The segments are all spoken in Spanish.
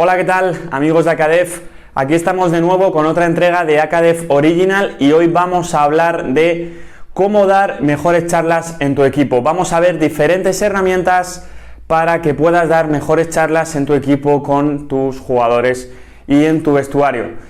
Hola, ¿qué tal, amigos de Acadef? Aquí estamos de nuevo con otra entrega de Acadef Original y hoy vamos a hablar de cómo dar mejores charlas en tu equipo. Vamos a ver diferentes herramientas para que puedas dar mejores charlas en tu equipo con tus jugadores y en tu vestuario.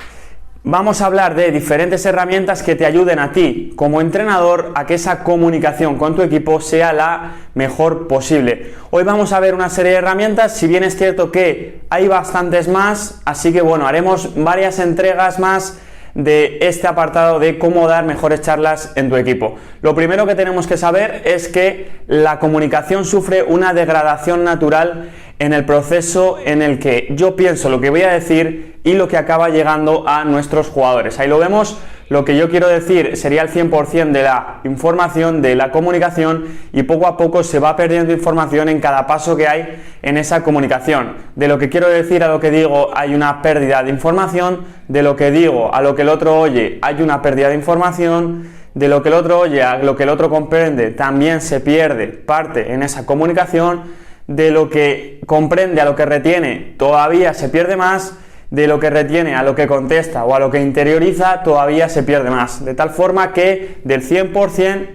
Vamos a hablar de diferentes herramientas que te ayuden a ti como entrenador a que esa comunicación con tu equipo sea la mejor posible. Hoy vamos a ver una serie de herramientas, si bien es cierto que hay bastantes más, así que bueno, haremos varias entregas más de este apartado de cómo dar mejores charlas en tu equipo. Lo primero que tenemos que saber es que la comunicación sufre una degradación natural en el proceso en el que yo pienso lo que voy a decir y lo que acaba llegando a nuestros jugadores. Ahí lo vemos, lo que yo quiero decir sería el 100% de la información, de la comunicación, y poco a poco se va perdiendo información en cada paso que hay en esa comunicación. De lo que quiero decir a lo que digo hay una pérdida de información, de lo que digo a lo que el otro oye hay una pérdida de información, de lo que el otro oye a lo que el otro comprende también se pierde parte en esa comunicación, de lo que comprende a lo que retiene todavía se pierde más, de lo que retiene a lo que contesta o a lo que interioriza todavía se pierde más, de tal forma que del 100%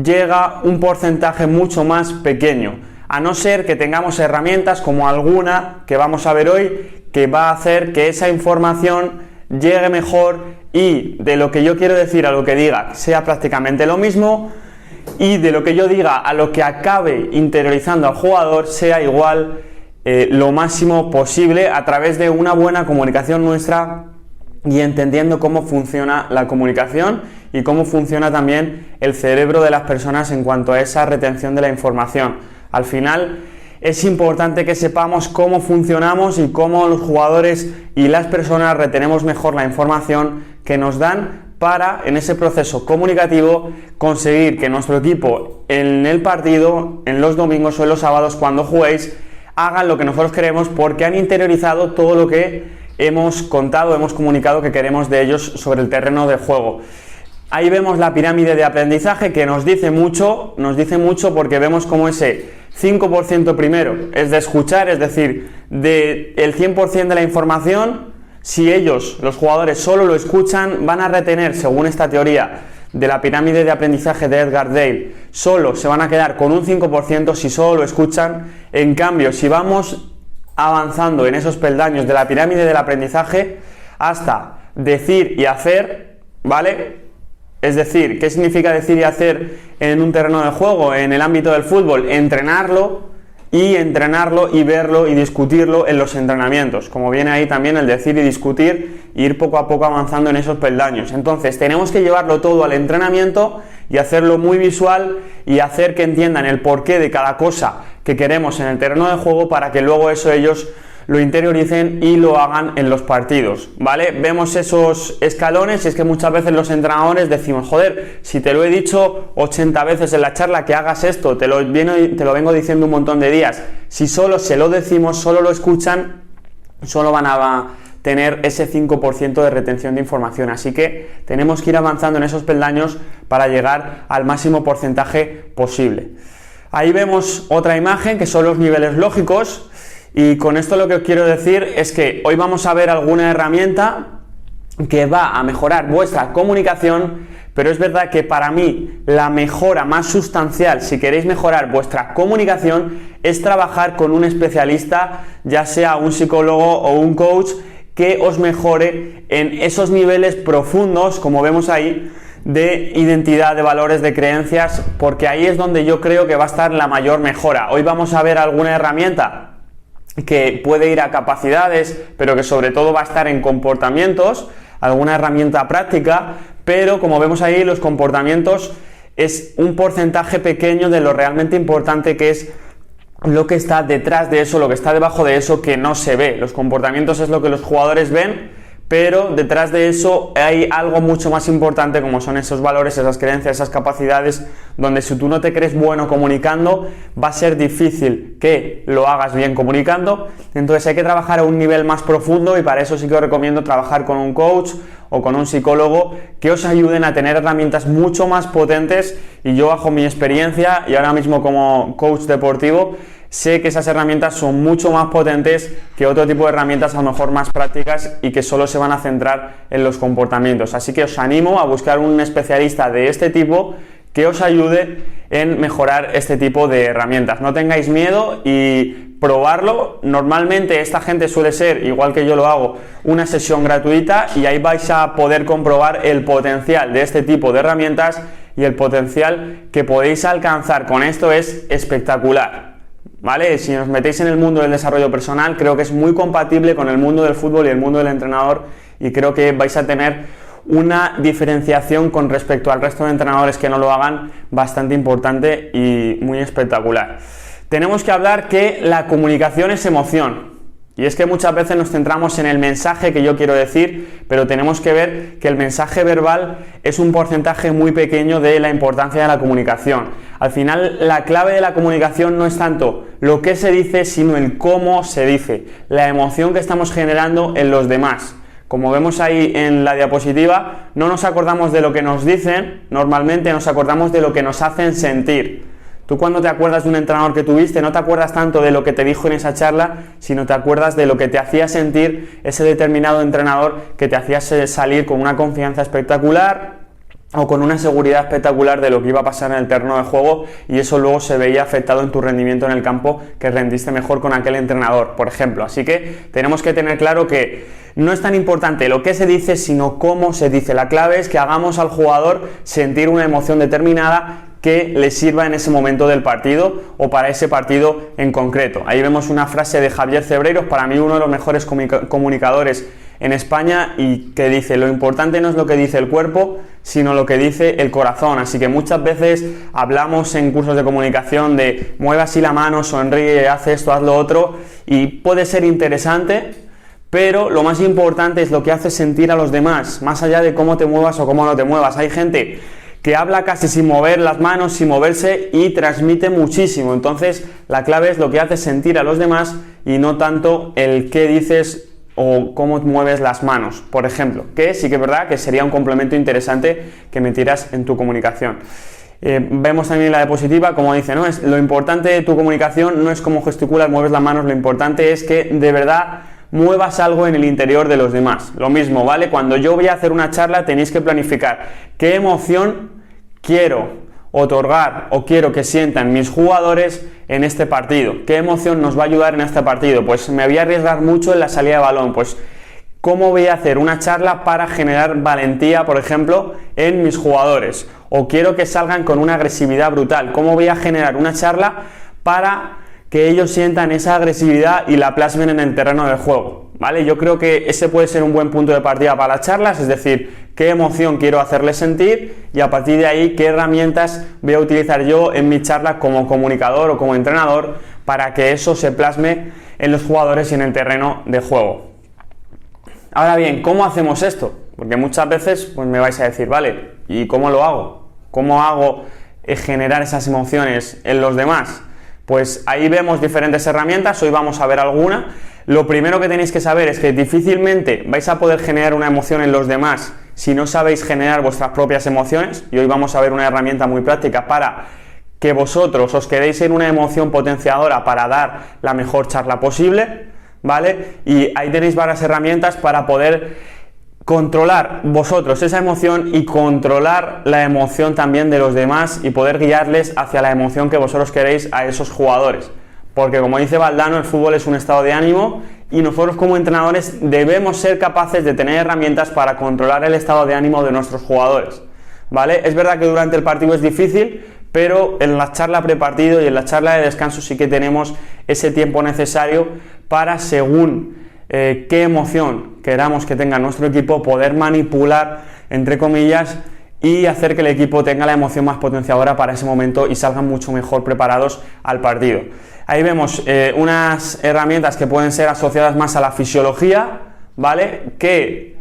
llega un porcentaje mucho más pequeño, a no ser que tengamos herramientas como alguna que vamos a ver hoy que va a hacer que esa información llegue mejor y de lo que yo quiero decir a lo que diga sea prácticamente lo mismo, y de lo que yo diga a lo que acabe interiorizando al jugador sea igual lo máximo posible a través de una buena comunicación nuestra y entendiendo cómo funciona la comunicación y cómo funciona también el cerebro de las personas en cuanto a esa retención de la información. Al final es importante que sepamos cómo funcionamos y cómo los jugadores y las personas retenemos mejor la información que nos dan para, en ese proceso comunicativo, conseguir que nuestro equipo en el partido, en los domingos o en los sábados cuando juguéis, hagan lo que nosotros queremos porque han interiorizado todo lo que hemos contado, hemos comunicado que queremos de ellos sobre el terreno de juego. Ahí vemos la pirámide de aprendizaje que nos dice mucho porque vemos como ese 5% primero es de escuchar, es decir, del 100% de la información. Si ellos, los jugadores, solo lo escuchan, van a retener, según esta teoría de la pirámide de aprendizaje de Edgar Dale, solo se van a quedar con un 5% si solo lo escuchan. En cambio, si vamos avanzando en esos peldaños de la pirámide del aprendizaje hasta decir y hacer, ¿vale? Es decir, ¿qué significa decir y hacer en un terreno de juego, en el ámbito del fútbol? Entrenarlo y verlo y discutirlo en los entrenamientos, como viene ahí también el decir y discutir, e ir poco a poco avanzando en esos peldaños. Entonces tenemos que llevarlo todo al entrenamiento y hacerlo muy visual y hacer que entiendan el porqué de cada cosa que queremos en el terreno de juego para que luego eso ellos lo interioricen y lo hagan en los partidos, ¿vale? Vemos esos escalones y es que muchas veces los entrenadores decimos, joder, si te lo he dicho 80 veces en la charla que hagas esto, te lo vengo diciendo un montón de días. Si solo se lo decimos, solo lo escuchan, solo van a tener ese 5% de retención de información. Así que tenemos que ir avanzando en esos peldaños para llegar al máximo porcentaje posible. Ahí vemos otra imagen que son los niveles lógicos. Y con esto lo que os quiero decir es que hoy vamos a ver alguna herramienta que va a mejorar vuestra comunicación, pero es verdad que para mí la mejora más sustancial, si queréis mejorar vuestra comunicación, es trabajar con un especialista, ya sea un psicólogo o un coach, que os mejore en esos niveles profundos, como vemos ahí, de identidad, de valores, de creencias, porque ahí es donde yo creo que va a estar la mayor mejora. Hoy vamos a ver alguna herramienta que puede ir a capacidades, pero que sobre todo va a estar en comportamientos, alguna herramienta práctica, pero como vemos ahí, los comportamientos es un porcentaje pequeño de lo realmente importante, que es lo que está detrás de eso, lo que está debajo de eso, que no se ve. Los comportamientos es lo que los jugadores ven, pero detrás de eso hay algo mucho más importante, como son esos valores, esas creencias, esas capacidades, donde si tú no te crees bueno comunicando, va a ser difícil que lo hagas bien comunicando. Entonces hay que trabajar a un nivel más profundo, y para eso sí que os recomiendo trabajar con un coach o con un psicólogo que os ayuden a tener herramientas mucho más potentes. Y yo, bajo mi experiencia y ahora mismo como coach deportivo, sé que esas herramientas son mucho más potentes que otro tipo de herramientas a lo mejor más prácticas y que solo se van a centrar en los comportamientos. Así que os animo a buscar un especialista de este tipo que os ayude en mejorar este tipo de herramientas. No tengáis miedo y probarlo. Normalmente esta gente suele ser, igual que yo lo hago, una sesión gratuita y ahí vais a poder comprobar el potencial de este tipo de herramientas y el potencial que podéis alcanzar con esto es espectacular. ¿Vale? Si os metéis en el mundo del desarrollo personal, creo que es muy compatible con el mundo del fútbol y el mundo del entrenador y creo que vais a tener una diferenciación con respecto al resto de entrenadores que no lo hagan bastante importante y muy espectacular. Tenemos que hablar que la comunicación es emoción. Y es que muchas veces nos centramos en el mensaje que yo quiero decir, pero tenemos que ver que el mensaje verbal es un porcentaje muy pequeño de la importancia de la comunicación. Al final, la clave de la comunicación no es tanto lo que se dice, sino el cómo se dice, la emoción que estamos generando en los demás. Como vemos ahí en la diapositiva, no nos acordamos de lo que nos dicen, normalmente nos acordamos de lo que nos hacen sentir. Tú cuando te acuerdas de un entrenador que tuviste, no te acuerdas tanto de lo que te dijo en esa charla, sino te acuerdas de lo que te hacía sentir ese determinado entrenador que te hacía salir con una confianza espectacular o con una seguridad espectacular de lo que iba a pasar en el terreno de juego y eso luego se veía afectado en tu rendimiento en el campo, que rendiste mejor con aquel entrenador, por ejemplo. Así que tenemos que tener claro que no es tan importante lo que se dice, sino cómo se dice. La clave es que hagamos al jugador sentir una emoción determinada que le sirva en ese momento del partido o para ese partido en concreto. Ahí vemos una frase de Javier Cebreiros, para mí uno de los mejores comunicadores en España, y que dice: lo importante no es lo que dice el cuerpo, sino lo que dice el corazón. Así que muchas veces hablamos en cursos de comunicación de mueve así la mano, sonríe, haz esto, haz lo otro, y puede ser interesante, pero lo más importante es lo que haces sentir a los demás, más allá de cómo te muevas o cómo no te muevas. Hay gente que habla casi sin mover las manos, sin moverse, y transmite muchísimo. Entonces la clave es lo que haces sentir a los demás y no tanto el qué dices o cómo mueves las manos, por ejemplo, que sí que es verdad que sería un complemento interesante que metieras en tu comunicación. Vemos también la diapositiva, como dice, ¿no? Lo importante de tu comunicación no es cómo gesticulas, mueves las manos, lo importante es que de verdad muevas algo en el interior de los demás. Lo mismo, ¿vale? Cuando yo voy a hacer una charla tenéis que planificar qué emoción quiero otorgar o quiero que sientan mis jugadores en este partido. ¿Qué emoción nos va a ayudar en este partido? Pues me voy a arriesgar mucho en la salida de balón. Pues ¿cómo voy a hacer una charla para generar valentía, por ejemplo, en mis jugadores? O quiero que salgan con una agresividad brutal. ¿Cómo voy a generar una charla para que ellos sientan esa agresividad y la plasmen en el terreno de juego? ¿Vale? Yo creo que ese puede ser un buen punto de partida para las charlas, es decir, qué emoción quiero hacerles sentir y a partir de ahí qué herramientas voy a utilizar yo en mi charla como comunicador o como entrenador para que eso se plasme en los jugadores y en el terreno de juego. Ahora bien, ¿cómo hacemos esto? Porque muchas veces pues me vais a decir, vale, ¿y cómo lo hago? ¿Cómo hago generar esas emociones en los demás? Pues ahí vemos diferentes herramientas, hoy vamos a ver alguna. Lo primero que tenéis que saber es que difícilmente vais a poder generar una emoción en los demás si no sabéis generar vuestras propias emociones, y hoy vamos a ver una herramienta muy práctica para que vosotros os quedéis en una emoción potenciadora para dar la mejor charla posible, ¿vale? Y ahí tenéis varias herramientas para poder controlar vosotros esa emoción y controlar la emoción también de los demás y poder guiarles hacia la emoción que vosotros queréis a esos jugadores. Porque como dice Valdano, el fútbol es un estado de ánimo y nosotros como entrenadores debemos ser capaces de tener herramientas para controlar el estado de ánimo de nuestros jugadores, ¿vale? Es verdad que durante el partido es difícil, pero en la charla prepartido y en la charla de descanso sí que tenemos ese tiempo necesario para, según qué emoción queramos que tenga nuestro equipo, poder manipular, entre comillas, y hacer que el equipo tenga la emoción más potenciadora para ese momento y salgan mucho mejor preparados al partido. Ahí vemos unas herramientas que pueden ser asociadas más a la fisiología, ¿vale? Que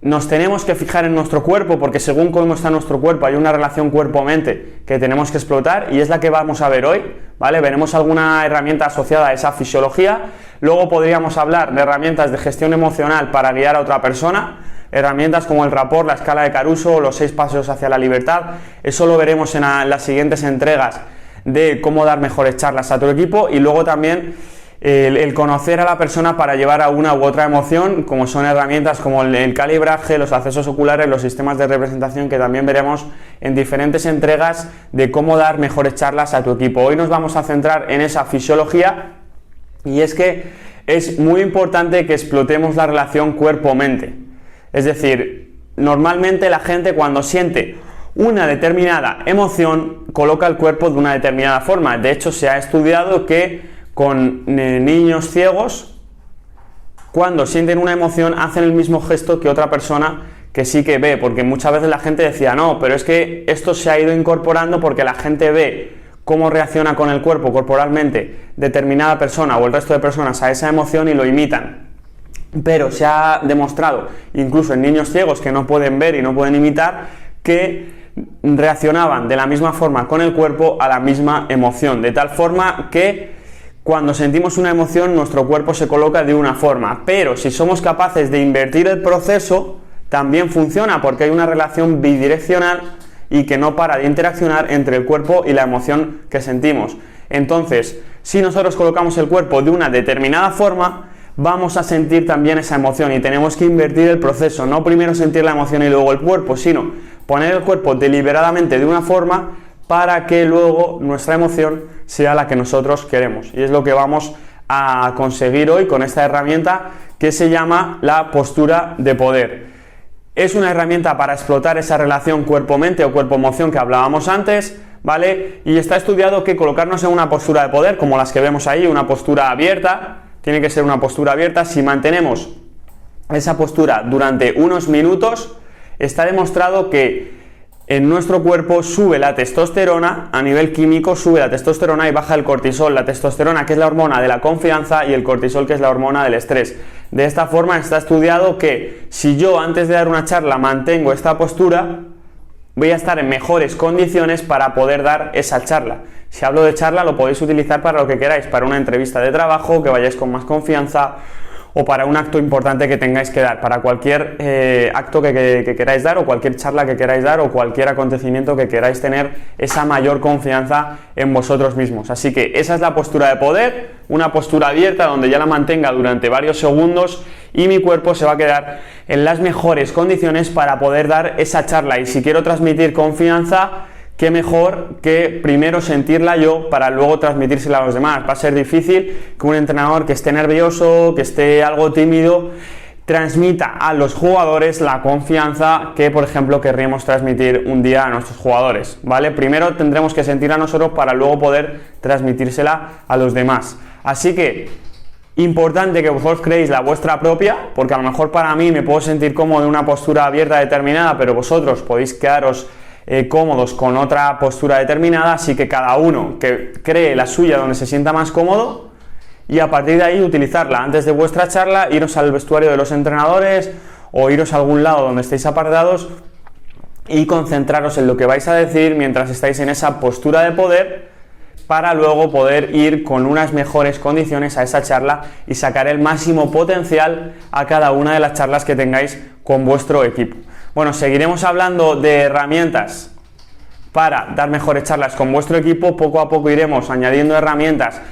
nos tenemos que fijar en nuestro cuerpo, porque según cómo está nuestro cuerpo hay una relación cuerpo-mente que tenemos que explotar y es la que vamos a ver hoy, ¿vale? Veremos alguna herramienta asociada a esa fisiología. Luego podríamos hablar de herramientas de gestión emocional para guiar a otra persona, herramientas como el rapport, la escala de Caruso o los 6 pasos hacia la libertad. Eso lo veremos en las siguientes entregas de cómo dar mejores charlas a tu equipo, y luego también el conocer a la persona para llevar a una u otra emoción, como son herramientas como el calibraje, los accesos oculares, los sistemas de representación, que también veremos en diferentes entregas de cómo dar mejores charlas a tu equipo. Hoy nos vamos a centrar en esa fisiología, y es que es muy importante que explotemos la relación cuerpo-mente. Es decir, normalmente la gente cuando siente una determinada emoción coloca el cuerpo de una determinada forma. De hecho, se ha estudiado que con niños ciegos, cuando sienten una emoción, hacen el mismo gesto que otra persona que sí que ve, porque muchas veces la gente decía, no, pero es que esto se ha ido incorporando porque la gente ve cómo reacciona con el cuerpo corporalmente determinada persona o el resto de personas a esa emoción y lo imitan. Pero se ha demostrado, incluso en niños ciegos que no pueden ver y no pueden imitar, que reaccionaban de la misma forma con el cuerpo a la misma emoción, de tal forma que cuando sentimos una emoción nuestro cuerpo se coloca de una forma, pero si somos capaces de invertir el proceso también funciona, porque hay una relación bidireccional y que no para de interaccionar entre el cuerpo y la emoción que sentimos. Entonces, si nosotros colocamos el cuerpo de una determinada forma, vamos a sentir también esa emoción, y tenemos que invertir el proceso, no primero sentir la emoción y luego el cuerpo, sino poner el cuerpo deliberadamente de una forma para que luego nuestra emoción sea la que nosotros queremos. Y es lo que vamos a conseguir hoy con esta herramienta que se llama la postura de poder. Es una herramienta para explotar esa relación cuerpo-mente o cuerpo-emoción que hablábamos antes, ¿vale? Y está estudiado que colocarnos en una postura de poder, como las que vemos ahí, una postura abierta, tiene que ser una postura abierta. Si mantenemos esa postura durante unos minutos, está demostrado que en nuestro cuerpo sube la testosterona, a nivel químico sube la testosterona y baja el cortisol. La testosterona, que es la hormona de la confianza, y el cortisol, que es la hormona del estrés. De esta forma está estudiado que si yo antes de dar una charla mantengo esta postura, voy a estar en mejores condiciones para poder dar esa charla. Si hablo de charla, lo podéis utilizar para lo que queráis, para una entrevista de trabajo, que vayáis con más confianza, o para un acto importante que tengáis que dar, para cualquier acto que queráis dar, o cualquier charla que queráis dar, o cualquier acontecimiento que queráis tener esa mayor confianza en vosotros mismos. Así que esa es la postura de poder, una postura abierta donde ya la mantenga durante varios segundos y mi cuerpo se va a quedar en las mejores condiciones para poder dar esa charla. Y si quiero transmitir confianza, qué mejor que primero sentirla yo para luego transmitírsela a los demás. Va a ser difícil que un entrenador que esté nervioso, que esté algo tímido, transmita a los jugadores la confianza que, por ejemplo, querríamos transmitir un día a nuestros jugadores, ¿vale? Primero tendremos que sentir a nosotros para luego poder transmitírsela a los demás. Así que importante que vosotros creéis la vuestra propia, porque a lo mejor para mí me puedo sentir cómodo en una postura abierta determinada, pero vosotros podéis quedaros cómodos con otra postura determinada, así que cada uno que cree la suya donde se sienta más cómodo, y a partir de ahí utilizarla antes de vuestra charla, iros al vestuario de los entrenadores o iros a algún lado donde estéis apartados y concentraros en lo que vais a decir mientras estáis en esa postura de poder, para luego poder ir con unas mejores condiciones a esa charla y sacar el máximo potencial a cada una de las charlas que tengáis con vuestro equipo. Bueno, seguiremos hablando de herramientas para dar mejores charlas con vuestro equipo. Poco a poco iremos añadiendo herramientas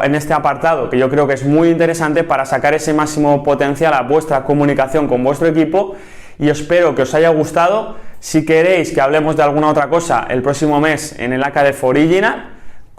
en este apartado, que yo creo que es muy interesante para sacar ese máximo potencial a vuestra comunicación con vuestro equipo, y espero que os haya gustado. Si queréis que hablemos de alguna otra cosa el próximo mes en el AKDF Original,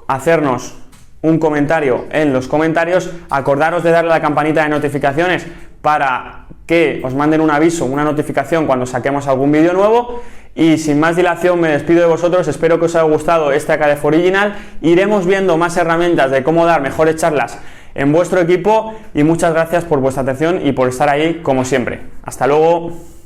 hacernos un comentario en los comentarios. Acordaros de darle a la campanita de notificaciones para que os manden un aviso, una notificación cuando saquemos algún vídeo nuevo. Y sin más dilación me despido de vosotros, espero que os haya gustado este AKDF Original. Iremos viendo más herramientas de cómo dar mejores charlas en vuestro equipo, y muchas gracias por vuestra atención y por estar ahí como siempre. Hasta luego.